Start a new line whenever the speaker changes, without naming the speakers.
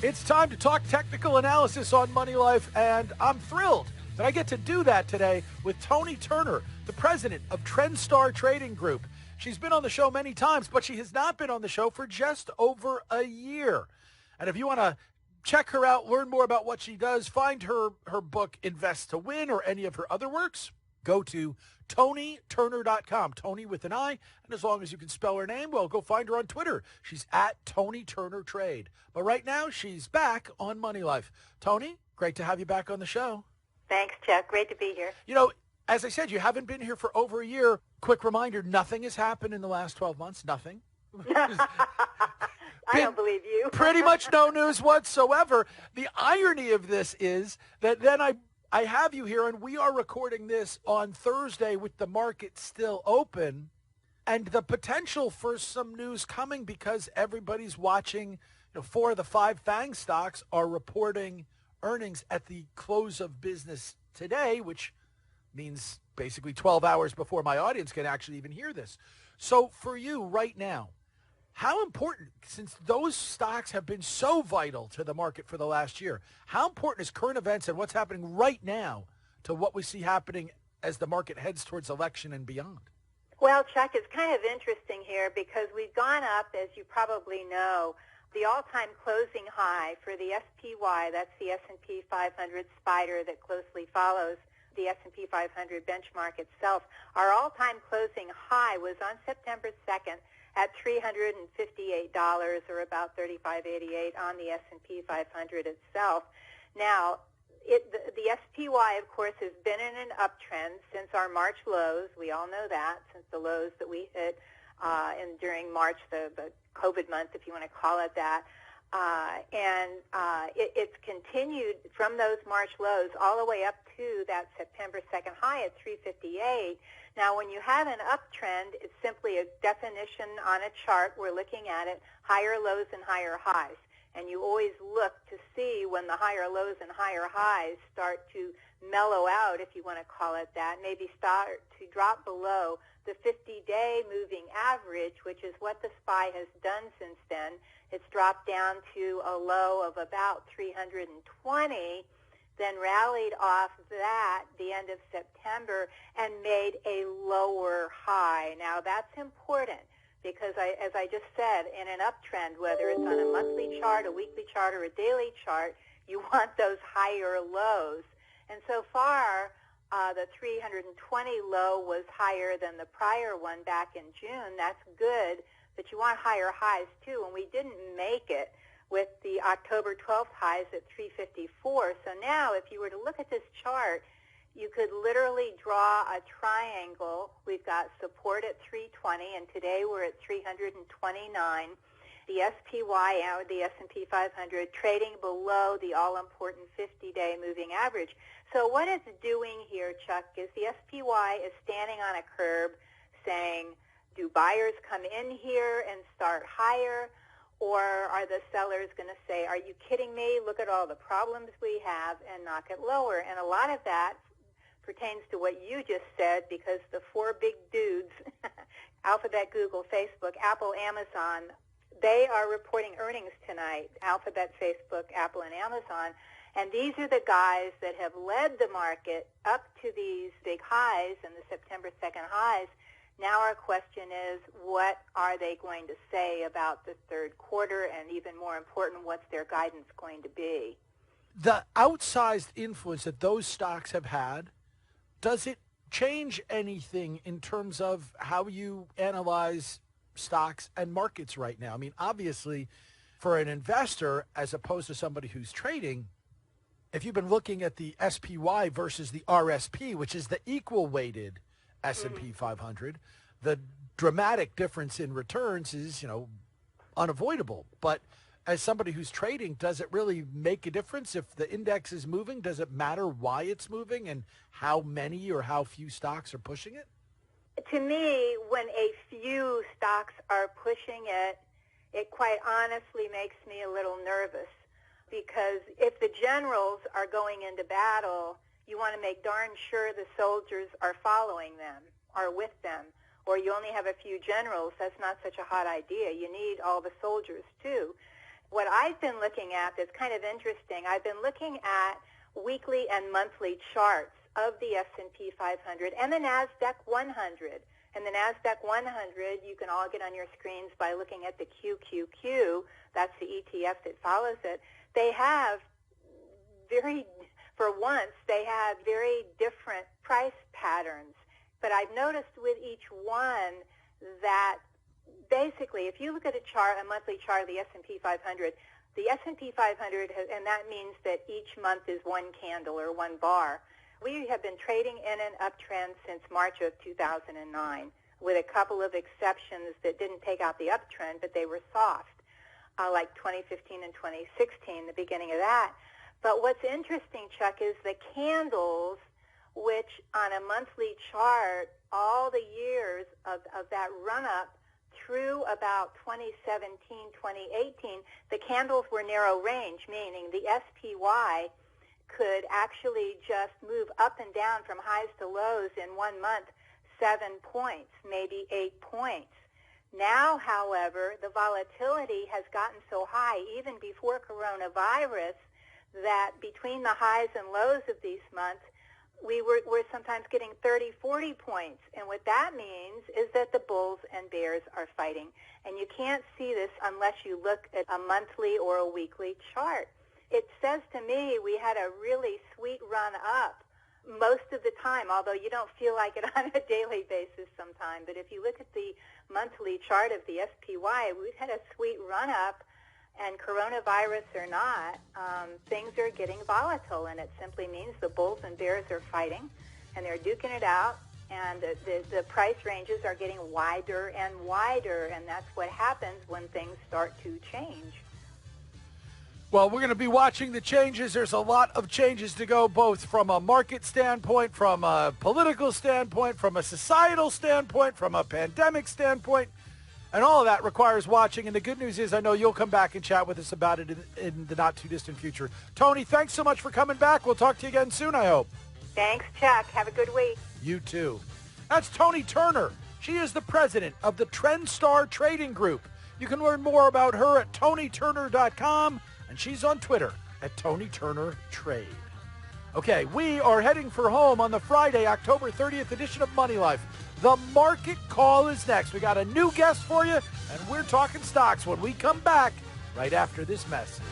It's time to talk technical analysis on Money Life, and I'm thrilled that I get to do that today with Toni Turner, the president of TrendStar Trading Group. She's been on the show many times, but she has not been on the show for just over a year. And if you want to check her out, learn more about what she does, find her book, Invest to Win, or any of her other works, go to ToniTurner.com, Toni with an I, and as long as you can spell her name, well, go find her on Twitter. She's at Toni Turner Trade. But right now, she's back on Money Life. Toni, great to have you back on the show.
Thanks, Chuck. Great to be here.
You know, as I said, you haven't been here for over a year. Quick reminder, nothing has happened in the last 12 months. Nothing.
I don't believe you.
Pretty much no news whatsoever. The irony of this is that then I have you here, and we are recording this on Thursday with the market still open, and the potential for some news coming because everybody's watching. 4 of the 5 FANG stocks are reporting earnings at the close of business today, which means basically 12 hours before my audience can actually even hear this. So for you right now, how important, since those stocks have been so vital to the market for the last year, how important is current events and what's happening right now to what we see happening as the market heads towards election and beyond?
Well, Chuck, it's kind of interesting here because we've gone up, as you probably know, the all-time closing high for the SPY, that's the S&P 500 spider that closely follows the S&P 500 benchmark itself. Our all-time closing high was on September 2nd at $358, or about $35.88 on the S&P 500 itself. Now, the SPY, of course, has been in an uptrend since our March lows. We all know that, since the lows that we hit during March, the COVID month, if you want to call it that. It's continued from those March lows all the way up to that September 2nd high at 358. Now, when you have an uptrend, it's simply a definition on a chart. We're looking at it, higher lows and higher highs. And you always look to see when the higher lows and higher highs start to mellow out, if you want to call it that, maybe start to drop below the 50-day moving average, which is what the SPY has done since then. It's dropped down to a low of about 320, then rallied off that the end of September and made a lower high. Now, that's important because, as I just said, in an uptrend, whether it's on a monthly chart, a weekly chart, or a daily chart, you want those higher lows. And so far, the 320 low was higher than the prior one back in June. That's good, but you want higher highs too, and we didn't make it with the October 12th highs at 354. So now if you were to look at this chart, you could literally draw a triangle. We've got support at 320, and today we're at 329. The SPY, the S&P 500, trading below the all-important 50-day moving average. So what it's doing here, Chuck, is the SPY is standing on a curb saying, do buyers come in here and start higher, or are the sellers going to say, are you kidding me? Look at all the problems we have and knock it lower. And a lot of that pertains to what you just said because the 4 big dudes, Alphabet, Google, Facebook, Apple, Amazon, they are reporting earnings tonight, Alphabet, Facebook, Apple, and Amazon. And these are the guys that have led the market up to these big highs and the September 2nd highs. Now our question is, what are they going to say about the third quarter? And even more important, what's their guidance going to be?
The outsized influence that those stocks have had, does it change anything in terms of how you analyze stocks and markets right now? I mean, obviously, for an investor, as opposed to somebody who's trading, if you've been looking at the SPY versus the RSP, which is the equal-weighted S&P 500, the dramatic difference in returns is, unavoidable. But as somebody who's trading, does it really make a difference if the index is moving? Does it matter why it's moving and how many or how few stocks are pushing it?
To me, when a few stocks are pushing it, it quite honestly makes me a little nervous. Because if the generals are going into battle, you want to make darn sure the soldiers are following them, are with them. Or you only have a few generals, that's not such a hot idea. You need all the soldiers too. What I've been looking at that's kind of interesting, I've been looking at weekly and monthly charts of the S&P 500 and the NASDAQ 100. And the NASDAQ 100, you can all get on your screens by looking at the QQQ. That's the ETF that follows it. They have for once, they have very different price patterns. But I've noticed with each one that basically, if you look at a monthly chart of the S&P 500, the S&P 500, and that means that each month is one candle or one bar. We have been trading in an uptrend since March of 2009, with a couple of exceptions that didn't take out the uptrend, but they were soft, like 2015 and 2016, the beginning of that. But what's interesting, Chuck, is the candles, which on a monthly chart, all the years of that run-up through about 2017, 2018, the candles were narrow range, meaning the SPY could actually just move up and down from highs to lows in 1 month, 7 points, maybe 8 points. Now, however, the volatility has gotten so high, even before coronavirus, that between the highs and lows of these months, we're sometimes getting 30, 40 points. And what that means is that the bulls and bears are fighting. And you can't see this unless you look at a monthly or a weekly chart. It says to me we had a really sweet run up most of the time, although you don't feel like it on a daily basis sometimes. But if you look at the monthly chart of the SPY, we've had a sweet run up. And coronavirus or not, things are getting volatile, and it simply means the bulls and bears are fighting, and they're duking it out, and the price ranges are getting wider and wider, and that's what happens when things start to change.
Well, we're going to be watching the changes. There's a lot of changes to go, both from a market standpoint, from a political standpoint, from a societal standpoint, from a pandemic standpoint. And all of that requires watching. And the good news is I know you'll come back and chat with us about it in the not-too-distant future. Toni, thanks so much for coming back. We'll talk to you again soon, I hope.
Thanks, Chuck. Have a good week.
You too. That's Toni Turner. She is the president of the TrendStar Trading Group. You can learn more about her at ToniTurner.com, and she's on Twitter at ToniTurnerTrade. Okay, we are heading for home on the Friday, October 30th edition of Money Life. The market call is next. We got a new guest for you, and we're talking stocks when we come back right after this message.